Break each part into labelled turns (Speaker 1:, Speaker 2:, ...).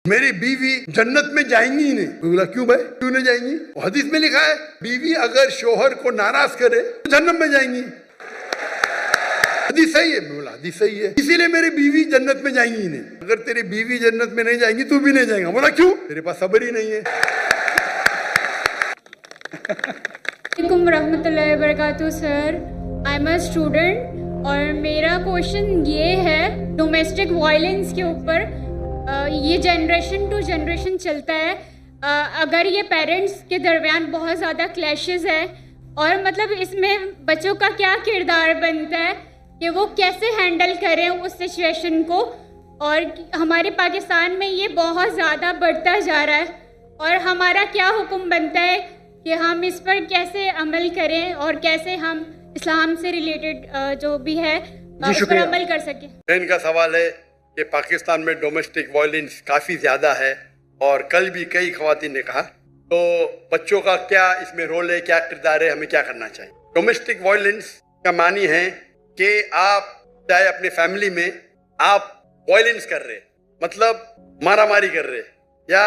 Speaker 1: मेरी बीवी जन्नत में जाएंगी ही नहीं। मैं बोला क्यों भाई, क्यों नहीं जाएंगी? हदीस में लिखा है बीवी अगर शोहर को नाराज करे तो जन्नत में जाएंगी। हदीस सही है। मैं बोला हदीस सही है, इसीलिए मेरी बीवी जन्नत में जाएंगी ही नहीं। अगर तेरी बीवी जन्नत में नहीं जाएंगी तू भी नहीं जाएगा। बोला क्यों? तेरे पास सब्र ही नहीं है।
Speaker 2: रहमतुल्लाहि व बरकातहू sir, I am a student और मेरा क्वेश्चन ये है डोमेस्टिक वायलेंस के ऊपर। ये जनरेशन टू जनरेशन चलता है। अगर ये पेरेंट्स के दरमियान बहुत ज़्यादा क्लैशेस है और मतलब इसमें बच्चों का क्या किरदार बनता है कि वो कैसे हैंडल करें उस सिचुएशन को, और हमारे पाकिस्तान में ये बहुत ज़्यादा बढ़ता जा रहा है और हमारा क्या हुक्म बनता है कि हम इस पर कैसे अमल करें और कैसे हम इस्लाम से रिलेटेड जो भी है उस पर अमल कर सकें।
Speaker 1: इनका सवाल है कि पाकिस्तान में डोमेस्टिक वायलेंस काफ़ी ज़्यादा है और कल भी कई ख़वातीन ने कहा, तो बच्चों का क्या इसमें रोल है, क्या किरदार है, हमें क्या करना चाहिए? डोमेस्टिक वायलेंस का मानी है कि आप चाहे अपने फैमिली में आप वायलेंस कर रहे, मतलब मारा मारी कर रहे या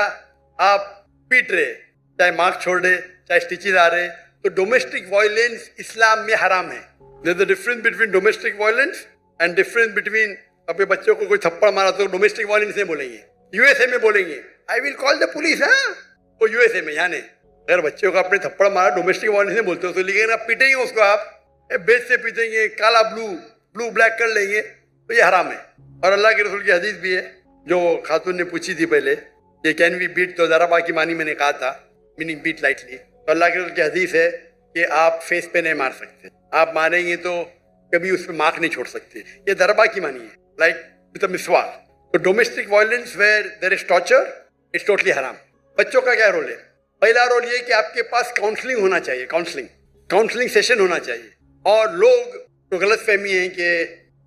Speaker 1: आप पीट रहे, चाहे मार्क छोड़ रहे, चाहे स्टिचेज आ रहे, तो डोमेस्टिक वायलेंस इस्लाम में हराम है। There is a difference between domestic violence and difference between अपने बच्चों को कोई थप्पड़ मारा तो डोमेस्टिक वायलेंस नहीं बोलेंगे, यूएसए में बोलेंगे I will call the police. हाँ, वो यूएसए में, यानी अगर बच्चों को अपने थप्पड़ मारा डोमेस्टिक वायलेंस नहीं बोलते हो तो लेकिन आप पीटेंगे उसको, आप बेच से पीटेंगे, काला ब्लू ब्लैक कर लेंगे, तो ये हराम है। और अल्लाह के रसूल की हदीस भी है जो खातून ने पूछी थी पहले, ये कैन वी बीट, तो ज़रा बाकी मानी मैंने कहा था, मीनिंग बीट लाइटली। तो अल्लाह के रसूल की हदीस है कि आप फेस पे नहीं मार सकते, आप मारेंगे तो कभी उस पर मार्क नहीं छोड़ सकते, ये दरबा की मानी है, लाइक विद अ मिसवाक। तो domestic violence where there is torture it's totally हराम। बच्चों का क्या रोल है? पहला रोल ये कि आपके पास काउंसलिंग होना चाहिए, काउंसलिंग सेशन होना चाहिए। और लोग तो गलत फहमी है कि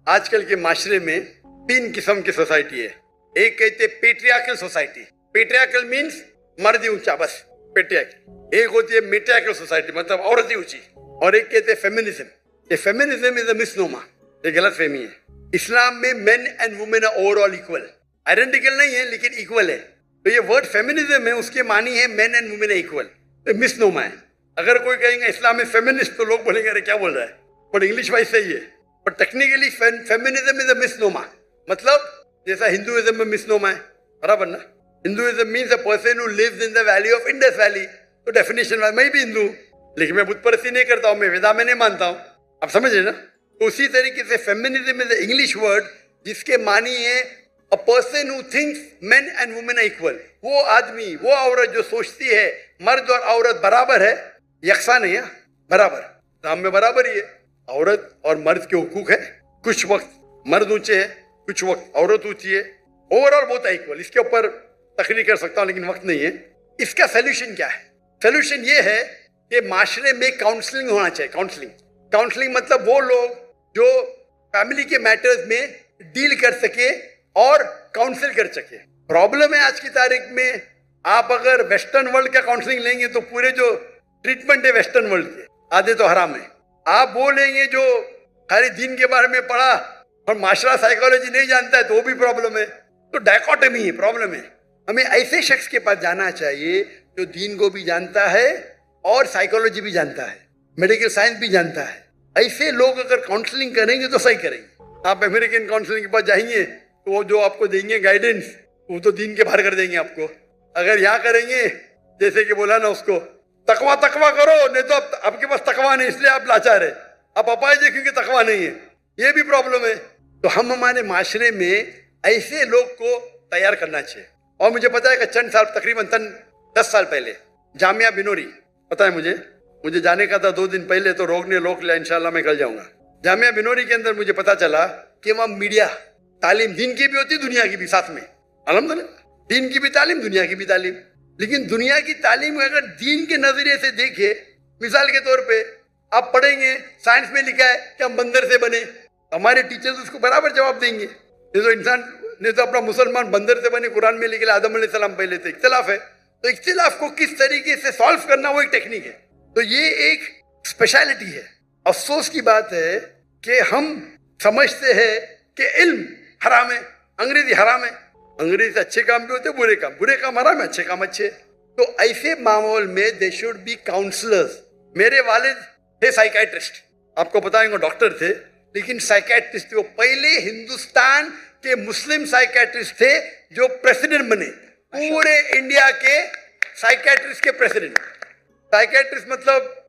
Speaker 1: आजकल के माशरे में 3 किस्म की सोसाइटी है। एक कहते पेट्रियार्कल सोसाइटी, पेट्रियार्कल मीन्स मर्द ही ऊंचा, बस पेट्रियार्कल। एक होती है मेट्रियार्कल सोसाइटी, मतलब औरत ही ऊंची। और एक कहते फेमिनिज्म। ये फेमिनिज्म इज अ मिसनोमा, ये गलत फहमी है। इस्लाम में men and women are overall equal, identical नहीं है लेकिन इक्वल है। तो ये वर्ड फेमिनिज्म है, उसके मानी है मेन एंड वुमेन इक्वल, तो मिसनोमा है। अगर कोई कहेंगे इस्लाम में फेमिनिस्ट तो लोग बोलेंगे अरे क्या बोल रहा है, बट इंग्लिश वाइज सही है, but technically feminism is a misnomer. मतलब जैसा हिंदुइज्म में मिसनोमा है, बराबर ना? Hinduism means a person who lives in the valley of Indus valley. तो डेफिनेशन मैं भी हिंदू, लेकिन मैं बुत परस्ती नहीं करता हूँ, मैं वेदा में नहीं मानता हूँ, आप समझ रहे ना? तो उसी तरीके से feminism is the English word जिसके मानी है a person who thinks men and women are equal. वो आदमी, वो औरत जो सोचती है मर्द और औरत बराबर है, यकसा नहीं है, बराबर, काम में बराबर ही है। औरत और मर्द के हुकूक है, कुछ वक्त मर्द ऊंचे है, कुछ वक्त औरत ऊंची है, ओवरऑल बहुत इक्वल। इसके ऊपर तकरीर कर सकता हूँ लेकिन वक्त नहीं है। इसका सोल्यूशन क्या है? सोल्यूशन ये है कि माशरे में काउंसलिंग होना चाहिए। काउंसलिंग मतलब वो लोग जो फैमिली के मैटर्स में डील कर सके और काउंसिल कर सके। प्रॉब्लम है आज की तारीख में, आप अगर वेस्टर्न वर्ल्ड का काउंसलिंग लेंगे तो पूरे जो ट्रीटमेंट है वेस्टर्न वर्ल्ड के आधे तो हराम है। आप बोलेंगे जो खाली दीन के बारे में पढ़ा और माशरा साइकोलॉजी नहीं जानता है तो वो भी प्रॉब्लम है। तो डायकोटमी है, प्रॉब्लम है। हमें ऐसे शख्स के पास जाना चाहिए जो दीन को भी जानता है और साइकोलॉजी भी जानता है, मेडिकल साइंस भी जानता है। ऐसे लोग अगर काउंसलिंग करेंगे तो सही करेंगे। आप अमेरिकन काउंसलिंग के पास जाएंगे तो वो जो आपको देंगे गाइडेंस वो तो दीन के बाहर कर देंगे आपको। अगर यहाँ करेंगे जैसे कि बोला ना उसको तकवा करो, नहीं तो आपके पास तकवा नहीं इसलिए आप लाचार है, आप अपाय देखेंगे तकवा नहीं है, ये भी प्रॉब्लम है। तो हम हमारे माशरे में ऐसे लोग को तैयार करना चाहिए। और मुझे पता है कि चंद साल, तकरीबन 10 साल पहले जामिया बिनोरी, पता है मुझे जाने का था 2 दिन पहले, तो रोक लिया, इंशाल्लाह मैं कल जाऊंगा। जामिया बिनोरी के अंदर मुझे पता चला कि वहाँ मीडिया तालीम दीन की भी होती, दुनिया की भी साथ में, अल्हम्दुलिल्लाह, दीन की भी तालीम, दुनिया की भी तालीम। लेकिन दुनिया की तालीम अगर दीन के नजरिए से देखे, मिसाल के तौर पे आप पढ़ेंगे साइंस में लिखा है कि हम बंदर से बने, हमारे टीचर्स उसको बराबर जवाब देंगे। नहीं तो अपना मुसलमान बंदर से बने, कुरान में लिखे आदम अलैहिस्सलाम पहले थे। इख्तिलाफ है, तो इख्तिलाफ को किस तरीके से सॉल्व करना वो एक टेक्निक है। तो ये एक स्पेशलिटी है। अफसोस की बात है कि हम समझते हैं कि इल्म हराम है, अंग्रेजी हराम है, अंग्रेजी से अच्छे काम भी होते, बुरे काम हराम है, अच्छे काम अच्छे। तो ऐसे माहौल में दे शुड बी काउंसलर्स। मेरे वालिद थे साइकेट्रिस्ट, आपको बताएंगे डॉक्टर थे, लेकिन साइकेट्रिस्ट थे। वो पहले हिंदुस्तान के मुस्लिम साइकेट्रिस्ट थे जो प्रेसिडेंट बने, पूरे इंडिया के साइकेट्रिस्ट के प्रेसिडेंट। साइकेट्रिस्ट मतलब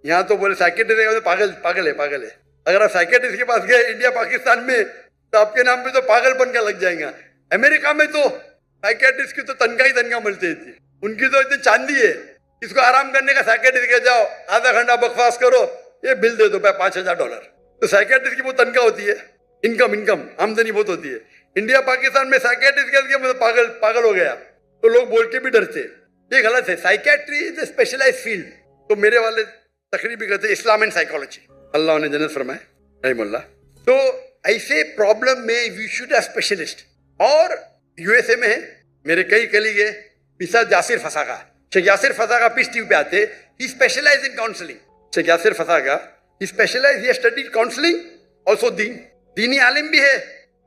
Speaker 1: यहाँ तो बोले साइकेट्रिस्ट पागल है। अगर आप साइकेट्रिस्ट के पास गए इंडिया पाकिस्तान में तो आपके नाम पे तो पागलपन का लग जाएगा। अमेरिका में तो साइकेट्रिस्ट की तो तनख्वाह मिलती थी, उनकी तो इतनी चांदी है, इसको आराम करने का साइकेट्रिस्ट के जाओ, आधा घंटा बकवास करो, ये बिल दे दो $5,000। तो साइकेट्रिस्ट की वो तनख्वाह होती है, इनकम आमदनी बहुत होती है। इंडिया पाकिस्तान में साइकेट्रिस्ट के पागल हो गया तो लोग बोल के भी डरते, ये गलत है। Psychiatry is a specialise field. तो मेरे वाले तकरीर भी करते इस्लाम एंड साइकोलॉजी, अल्लाह ने जन्नत फरमाए, नहीं बोला। तो ऐसे प्रॉब्लम में वी शुड हैव स्पेशलिस्ट। और यूएसए में है मेरे कई कलीग है, मिसाल Yasir Fazaga, Sheikh Yasir Fazaga Peace TV पे आते, he specialize in counselling. Sheikh Yasir Fazaga he specialize, he studied counselling, also दीनी आलिम भी है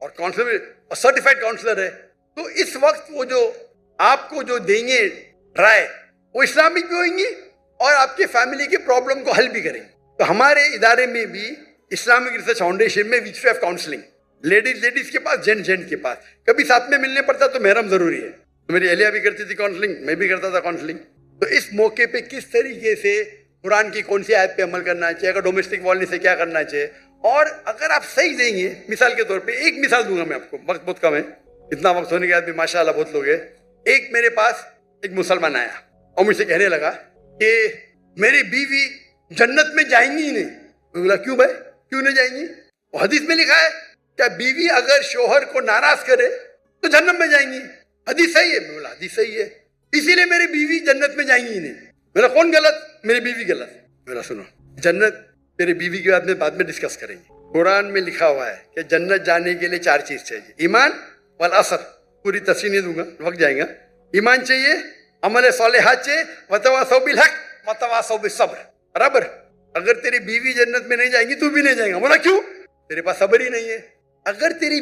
Speaker 1: और काउंसलर और सर्टिफाइड काउंसलर है। तो इस वक्त वो जो आपको जो देंगे राय, वो इस्लामिक भी होंगी और आपके फैमिली के प्रॉब्लम को हल भी करेंगे। तो हमारे इदारे में भी इस्लामिक रिसर्च फाउंडेशन में विच ऑफ काउंसलिंग, लेडीज के पास, जेंट के पास, कभी साथ में मिलने पड़ता तो महरम जरूरी है। तो मेरी अहलिया भी करती थी काउंसलिंग, मैं भी करता था काउंसलिंग। तो इस मौके पे किस तरीके से कुरान की कौन सी आयत पे अमल करना चाहिए, अगर डोमेस्टिक वायलेंस से क्या करना चाहिए, और अगर आप सही देंगे, मिसाल के तौर पे एक मिसाल दूंगा मैं आपको, वक्त बहुत कम है, इतना वक्त होने के बाद भी माशाअल्लाह बहुत लोग हैं। एक मेरे पास एक मुसलमान आया और मुझसे कहने लगा कि मेरी बीवी जन्नत में जाएंगी ही नहीं। मैं बोला क्यों भाई, क्यों नहीं जाएंगी? वो हदीस में लिखा है क्या बीवी अगर शोहर को नाराज करे तो जन्नत में जाएंगी, हदीस सही है। मैं बोला हदीस सही है, इसीलिए मेरी बीवी जन्नत में जाएंगी ही नहीं। मेरा कौन गलत? मेरी बीवी गलत। मेरा सुनो, जन्नत तेरी बीवी की बाद में डिस्कस करेंगे। कुरान में लिखा हुआ है कि जन्नत जाने के लिए 4 चीज चाहिए, ईमान वल असर, पूरी तफसीर नहीं दूंगा, वक्त जाएगा। ईमान चाहिए, अमल सालिहात चाहिए, वतवासौ बिल हक वतवासौ बिस सब्र। बराबर। अगर तेरी बीवी जन्नत में नहीं जाएंगी तू भी नहीं जाएगा। बोला क्यों? तेरे पास सब्र ही नहीं है। अगर तेरी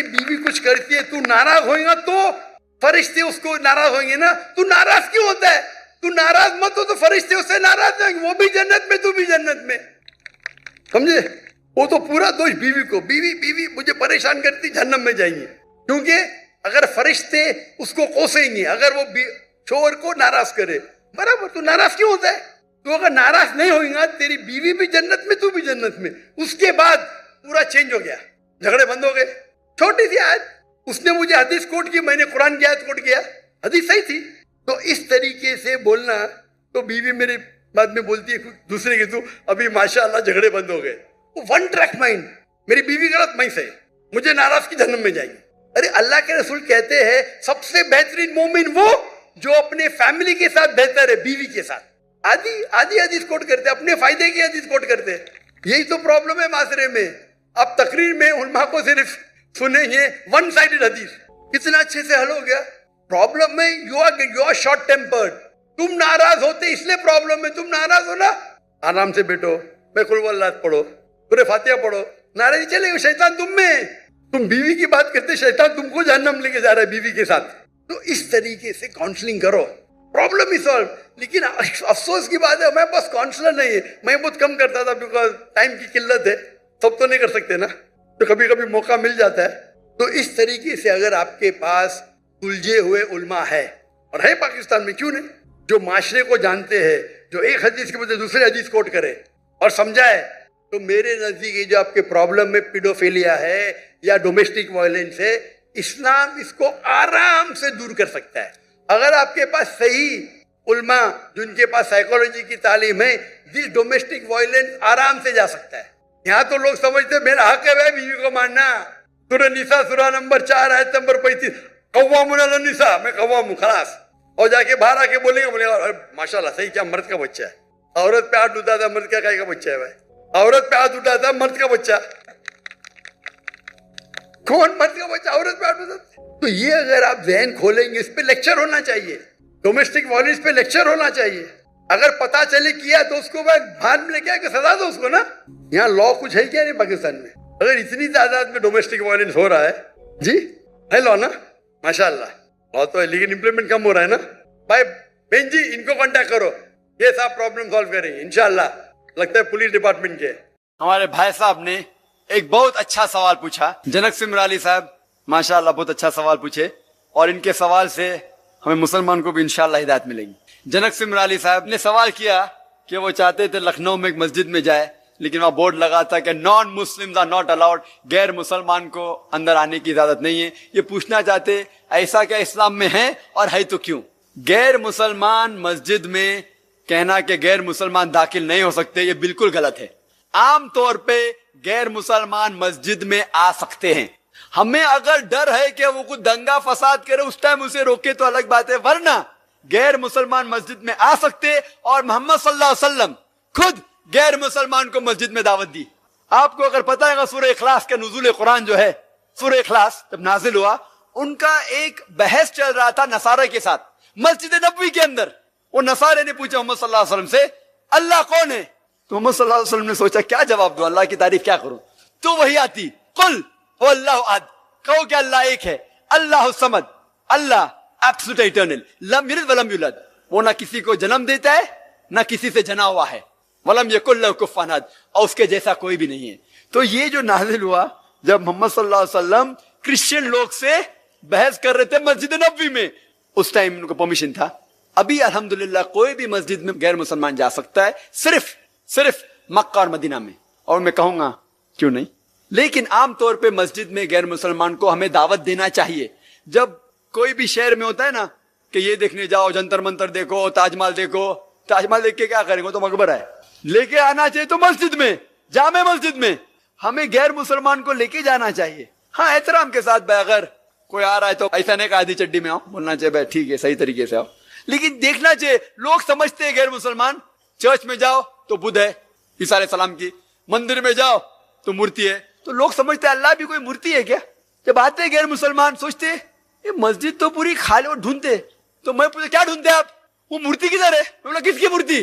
Speaker 1: बीवी कुछ करती है, तू नाराज होएगा तो फरिश्ते उसको नाराज होंगे ना। तू नाराज क्यों होता है? तू नाराज मत हो तो फरिश्ते उससे नाराज होंगे, वो भी जन्नत में, तू भी जन्नत में। समझे? वो तो पूरा दोष बीवी को, बीवी मुझे परेशान करती, जन्नत में जाएंगी। क्योंकि अगर फरिश्ते उसको कोसेंगे, अगर वो शोहर को नाराज करे, बराबर। तू नाराज क्यों होता है? तू अगर नाराज नहीं होगा, तेरी बीवी भी जन्नत में, तू भी जन्नत में। उसके बाद पूरा चेंज हो गया, झगड़े बंद हो गए। छोटी सी आयत, उसने मुझे हदीस कोट की, मैंने कुरान की आयत कोट किया, हदीस सही थी। तो इस तरीके से बोलना, तो बीवी मेरे बाद में बोलती है दूसरे की, तू अभी माशाअल्लाह झगड़े बंद हो गए। वन ट्रैक माइंड, मेरी बीवी गलत, मैं सही, मुझे नाराज की जन्नत में जाएगी। अरे अल्लाह के रसूल कहते हैं सबसे बेहतरीन मोमिन वो जो अपने फैमिली के साथ बेहतर है, बीवी के साथ। आधी हदीस कोट करते, अपने फायदे की हदीस कोट करते। यही तो प्रॉब्लम है माशरे में। आप तकरीर में उलमा को सिर्फ सुनेंगे वन साइडेड हदीस, कितना अच्छे से हल हो गया। प्रॉब्लम में यू आर शॉर्ट टेम्पर्ड, तुम नाराज होते इसलिए प्रॉब्लम में। तुम नाराज हो ना, आराम से बैठो, मैं कुल वल्लाह पढ़ो, पूरे फातिहा पढ़ो, नाराजी चलेगी, शैतान तुम में। तुम बीवी की बात करते, शैतान तुमको जहन्नम लेके जा रहा है बीवी के साथ। तो इस तरीके से काउंसलिंग करो, प्रॉब्लम ही सॉल्व। लेकिन अफसोस की बात है, मैं बस काउंसलर नहीं है, मैं बहुत कम करता था, बिकॉज टाइम की किल्लत है, सब तो नहीं कर सकते ना, तो कभी कभी मौका मिल जाता है। तो इस तरीके से अगर आपके पास उलझे हुए उलमा है, और है पाकिस्तान में, क्यों नहीं, जो माशरे को जानते हैं, जो एक हदीस के बजाय दूसरे हदीस कोट करे और समझाए, तो मेरे नजदीक जो आपके प्रॉब्लम में पीडोफिलिया है या डोमेस्टिक वायलेंस है, इस्लाम इसको आराम से दूर कर सकता है। अगर आपके पास सही उलमा जिनके पास साइकोलॉजी की तालीम है, दिस डोमेस्टिक वायलेंस आराम से जा सकता है। यहाँ तो लोग समझते मेरा हक है बीवी को मारना। सूरह निसा सूरह नंबर 4 आयत नंबर 35, कव्वामुन अलन निसा, मैं कव्वाम हूँ, खलास। और जाके बाहर आके बोलेगा माशाल्लाह सही, क्या मर्द का बच्चा है। औरत पे हाथ उठाता है, मर्द का बच्चा है भाई। औरत पे हाथ उठाता है, मर्द का बच्चा। कौन मर्द का बच्चा औरत पे हाथ उठाता? तो ये अगर आप जहन खोलेंगे, इस पे लेक्चर होना चाहिए, डोमेस्टिक वायलेंस पे लेक्चर होना चाहिए। अगर पता चले किया तो उसको भाई भान में लेके आके सजा दो उसको ना। यहाँ लॉ कुछ है क्या नहीं पाकिस्तान में? अगर इतनी तादाद में डोमेस्टिक वायलेंस हो रहा है जी, है लॉ ना, माशाल्लाह लॉ तो है, लेकिन इम्प्लीमेंट कम हो रहा है ना। भाई बेन जी इनको कांटेक्ट करो, ये सब प्रॉब्लम सॉल्व करेंगे इंशाल्लाह। लगता है पुलिस डिपार्टमेंट के हमारे भाई साहब ने एक बहुत अच्छा सवाल पूछा। जनक सिमर अली साहब माशाल्लाह बहुत अच्छा सवाल पूछे, और इनके सवाल से हमें मुसलमान को भी इंशाल्लाह हिदायत मिलेगी। जनक सिमर अली साहब ने सवाल किया कि वो चाहते थे लखनऊ में एक मस्जिद में जाए, लेकिन वहां बोर्ड लगा था कि non Muslims are not allowed, गैर मुसलमान को अंदर आने की इजाजत नहीं है। ये पूछना चाहते ऐसा क्या इस्लाम में है, और है तो क्यों? गैर मुसलमान मस्जिद में कहना कि गैर मुसलमान दाखिल नहीं हो सकते, ये बिल्कुल गलत है। आम तौर पे गैर मुसलमान मस्जिद में आ सकते हैं। हमें अगर डर है कि वो कुछ दंगा फसाद करे उस टाइम उसे रोके तो अलग बात है, वरना गैर मुसलमान मस्जिद में आ सकते। और मोहम्मद सल्लल्लाहु अलैहि वसल्लम खुद गैर मुसलमान को मस्जिद में दावत दी। आपको अगर पता है सूरह इखलास का नुज़ूल कुरान जो है, सूरह इखलास जब नाजिल हुआ, उनका एक बहस चल रहा था नसारा के साथ मस्जिद नबवी के अंदर। वो नसारे ने पूछा मोहम्मद सल्लल्लाहु अलैहि वसल्लम से अल्लाह कौन है? तो मोहम्मद सल्लल्लाहु अलैहि वसल्लम ने सोचा क्या जवाब दूं, अल्लाह की तारीफ क्या करूं? तो वही आती कुल हुवल्लाहु अहद, कहो कि अल्लाह एक है, अल्लाहु समद, अल्लाह एब्सोल्यूट इटर्नल, लम यलिद वलम यूलद, वो ना किसी को जन्म देता है ना किसी से जना हुआ है, वलम यकुल लहु कुफुवन अहद, और उसके जैसा कोई भी नहीं है। तो ये जो नाजिल हुआ जब मोहम्मद सल्लल्लाहु अलैहि वसल्लम क्रिश्चियन लोग से बहस कर रहे थे मस्जिद नबवी में, उस टाइम उनको परमिशन था। अभी अल्हम्दुलिल्लाह कोई भी मस्जिद में गैर मुसलमान जा सकता है, सिर्फ मक्का और मदीना में। और मैं कहूंगा क्यों नहीं, लेकिन आमतौर पे मस्जिद में गैर मुसलमान को हमें दावत देना चाहिए। जब कोई भी शहर में होता है ना कि ये देखने जाओ, जंतर मंतर देखो, ताजमहल देखो, ताजमहल देख के क्या करेंगे, तो मकबरा है, लेके आना चाहिए तो मस्जिद में, जामे मस्जिद में हमें गैर मुसलमान को लेके जाना चाहिए। हाँ एहतराम के साथ, भाई अगर कोई आ रहा है तो ऐसा नहीं आधी चड्डी में आओ, बोलना चाहिए भाई ठीक है सही तरीके से आओ, लेकिन देखना चाहिए। लोग समझते हैं गैर मुसलमान, चर्च में जाओ तो बुद्ध है ईसा अलैहिस्सलाम की, मंदिर में जाओ तो मूर्ति है, तो लोग समझते हैं अल्लाह भी कोई मूर्ति है क्या? जब आते हैं गैर मुसलमान सोचते ये मस्जिद तो पूरी खाली, और ढूंढते, तो मैं पूछा क्या ढूंढते आप, वो मूर्ति किधर है? बोला किसकी मूर्ति?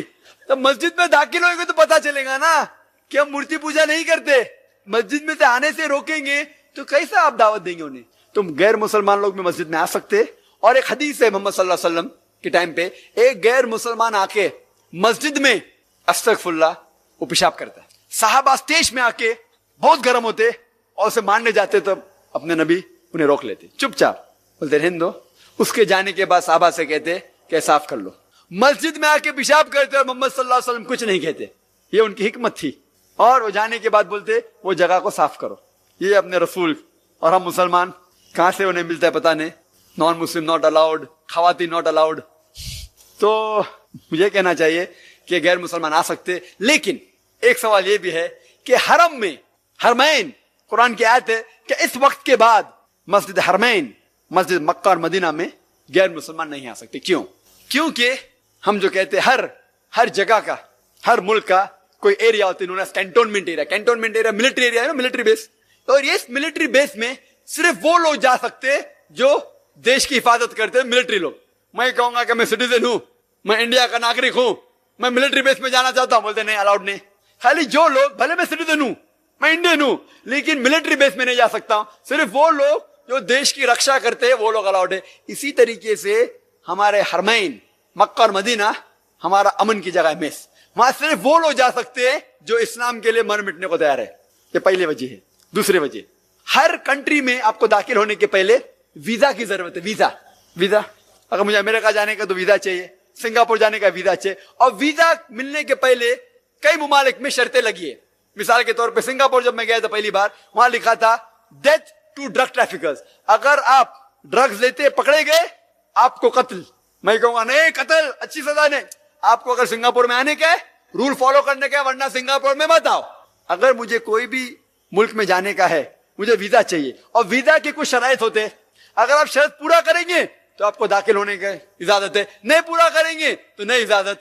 Speaker 1: तब मस्जिद में दाखिल होंगे तो पता चलेगा ना कि हम मूर्ति पूजा नहीं करते। मस्जिद में से आने से रोकेंगे तो कैसे आप दावत देंगे उन्हें? तो गैर मुसलमान लोग भी मस्जिद में आ सकते। और एक हदीस है मोहम्मद सल्लल्लाहु अलैहि वसल्लम के टाइम पे एक गैर मुसलमान आके मस्जिद में अस्तगफुरुल्लाह वो पेशाब करता है, साहबा स्टेज में आके बहुत गर्म होते और उसे मारने जाते, तब अपने नबी उन्हें रोक लेते, चुपचाप बोलते रहने दो। उसके जाने के बाद साहबा से कहते कि साफ कर लो। मस्जिद में आके पेशाब करते और मोहम्मद सल्लल्लाहु अलैहि वसल्लम कुछ नहीं कहते, ये उनकी हिकमत थी। और वो जाने के बाद बोलते वो जगह को साफ करो, ये अपने रसूल। और हम मुसलमान कहां से उन्हें मिलता है पता नहीं, नॉन मुस्लिम नॉट अलाउड, खवातीन नॉट अलाउड। तो मुझे कहना चाहिए कि गैर मुसलमान आ सकते, लेकिन एक सवाल ये भी है कि हरम में, हरमैन कुरान की आयत है कि इस वक्त के बाद मस्जिद हरमैन, मस्जिद मक्का और मदीना में गैर मुसलमान नहीं आ सकते। क्यों? क्योंकि हम जो कहते हैं हर जगह का, हर मुल्क का कोई एरिया होता है, cantonment area, cantonment area military area है ना, मिलिट्री बेस। और ये मिलिट्री बेस में सिर्फ वो लोग जा सकते जो देश की हिफाजत करते हैं, मिलिट्री लोग। मैं कहूंगा कि मैं सिटीजन हूं, मैं इंडिया का नागरिक हूं, मैं मिलिट्री बेस में जाना चाहता हूं, बोलते नहीं अलाउड नहीं। खाली जो लोग, भले मैं सिटीजन हूं, मैं इंडियन हूं, लेकिन मिलिट्री बेस में नहीं जा सकता हूं, सिर्फ वो लोग जो देश की रक्षा करते हैं वो लोग अलाउड है। इसी तरीके से हमारे हरमैन मक्का और मदीना हमारा अमन की जगह है, मेस, वहां सिर्फ वो लोग जा सकते हैं जो इस्लाम के लिए मर मिटने को तैयार है। ये पहली वजह है। दूसरी वजह, हर कंट्री में आपको दाखिल होने के पहले वीजा की जरूरत है। वीजा अगर मुझे अमेरिका जाने का तो वीजा चाहिए, सिंगापुर जाने का वीजा चाहिए, और वीजा मिलने के पहले कई मुमालिक में शर्तें लगी है। मिसाल के तौर पे सिंगापुर जब मैं गया था पहली बार, वहां लिखा था डेथ टू ड्रग ट्रैफिकर्स, अगर आप ड्रग्स लेते पकड़े गए आपको कत्ल। मैं कहूंगा नहीं, कत्ल अच्छी सजा नहीं, आपको अगर सिंगापुर में आने का है रूल फॉलो करने का है, वरना सिंगापुर में मत आओ। अगर मुझे कोई भी मुल्क में जाने का है मुझे वीजा चाहिए, और वीजा के कुछ शराइत होते हैं, अगर आप शर्त पूरा करेंगे तो आपको दाखिल होने की इजाजत है, नहीं पूरा करेंगे तो नहीं इजाजत।